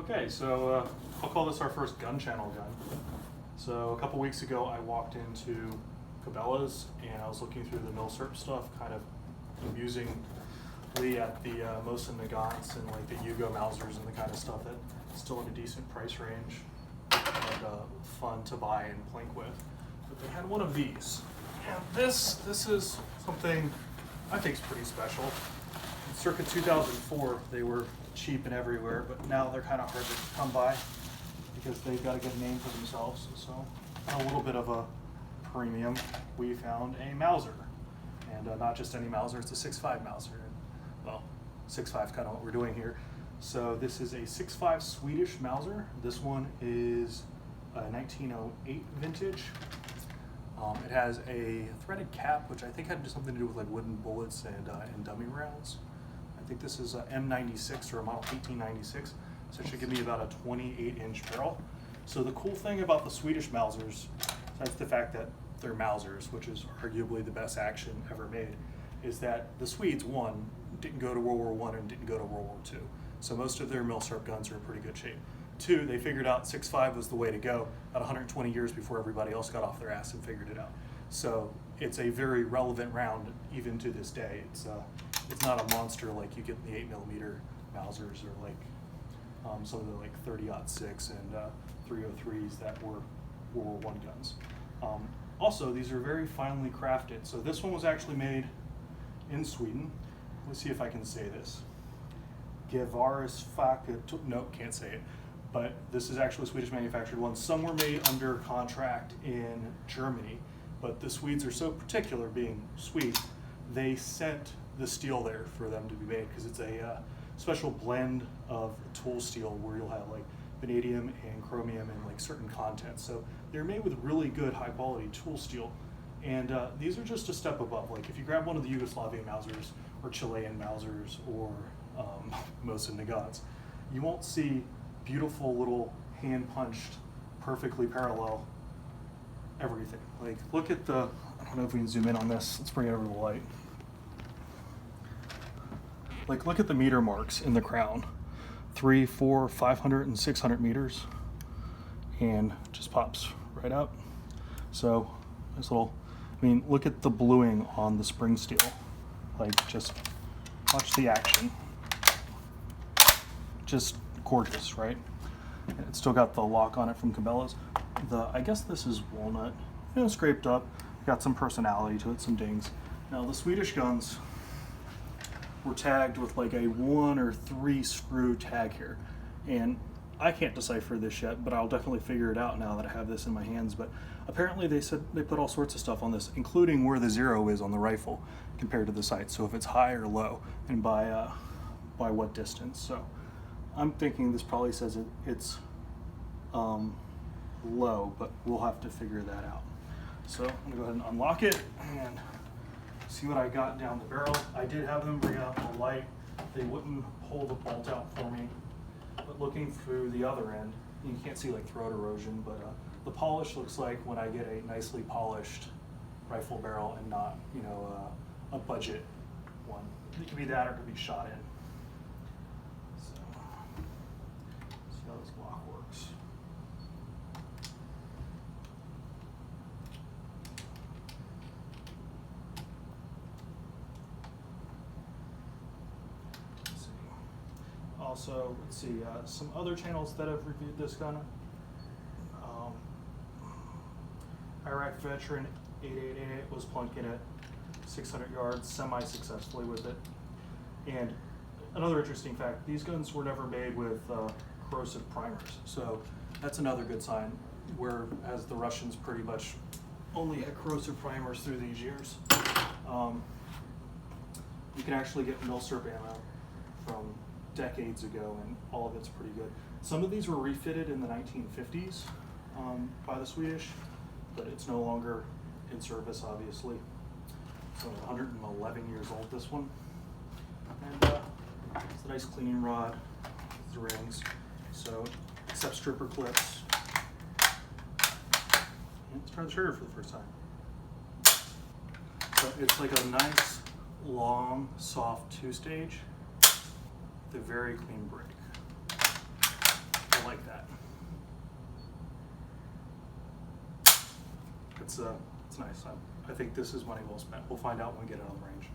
Okay, so I'll call this our first gun channel gun. So a couple weeks ago I walked into Cabela's and I was looking through the milsurp stuff, kind of amusingly at the Mosin Nagants and like the Yugo Mausers and the kind of stuff that's still in a decent price range and fun to buy and plink with. But they had one of these. And this is something I think is pretty special. In circa 2004 they were cheap and everywhere, but now they're kind of hard to come by because they've got a good name for themselves. So a little bit of a premium, we found a Mauser, and not just any Mauser, it's a 6.5 Mauser. Well, 6.5 is kind of what we're doing here. So this is a 6.5 Swedish Mauser. This one is a 1908 vintage. It has a threaded cap, which I think had something to do with like wooden bullets and dummy rounds. I think this is a M96 or a model 1896, so it should give me about a 28-inch barrel. So the cool thing about the Swedish Mausers, besides the fact that they're Mausers, which is arguably the best action ever made, is that the Swedes, one, didn't go to World War I and didn't go to World War II. So most of their milsurp guns are in pretty good shape. Two, they figured out 6.5 was the way to go about 120 years before everybody else got off their ass and figured it out. So it's a very relevant round even to this day. It's not a monster like you get in the 8mm Mausers or like some of the like 30-06 and 303s that were World War I guns. Also, these are very finely crafted. So this one was actually made in Sweden. Let's see if I can say this. No, can't say it. But this is actually a Swedish manufactured one. Some were made under contract in Germany, but the Swedes are so particular, being Swedes, they sent the steel there for them to be made because it's a special blend of tool steel where you'll have like vanadium and chromium and like certain contents. So they're made with really good high quality tool steel. And these are just a step above. Like if you grab one of the Yugoslavian Mausers or Chilean Mausers or Mosin Nagants, you won't see beautiful little hand punched, perfectly parallel everything. Like look at the, I don't know if we can zoom in on this. Let's bring it over to the light. Like look at the meter marks in the crown. 300, 400, 500, and 600 meters. And just pops right up. So this little, I mean, look at the bluing on the spring steel. Like just watch the action. Just gorgeous, right? And it's still got the lock on it from Cabela's. I guess this is walnut, scraped up, got some personality to it, some dings. Now the Swedish guns were tagged with like a 1 or 3 screw tag here, and I can't decipher this yet, but I'll definitely figure it out now that I have this in my hands. But apparently they said they put all sorts of stuff on this, including where the zero is on the rifle compared to the sight. So if it's high or low, and by what distance. So I'm thinking this probably says it's low, but we'll have to figure that out. So I'm gonna go ahead and unlock it and see what I got down the barrel. I did have them bring out the light. They wouldn't pull the bolt out for me. But looking through the other end, you can't see like throat erosion, but the polish looks like when I get a nicely polished rifle barrel and not, a budget one. It could be that or it could be shot in. So, see how this lock works. Also, let's see, some other channels that have reviewed this gun. Iraq Veteran 8888 was plunking it 600 yards semi-successfully with it. And another interesting fact, these guns were never made with corrosive primers. So that's another good sign, whereas the Russians pretty much only had corrosive primers through these years. You can actually get milsurp ammo from decades ago, and all of it's pretty good. Some of these were refitted in the 1950s by the Swedish, but it's no longer in service, obviously. So 111 years old, this one. And it's a nice cleaning rod with the rings. So accepts stripper clips. And let's try the trigger for the first time. So it's like a nice, long, soft 2-stage. The very clean break. it's nice. I think this is money well spent. We'll find out when we get it on the range.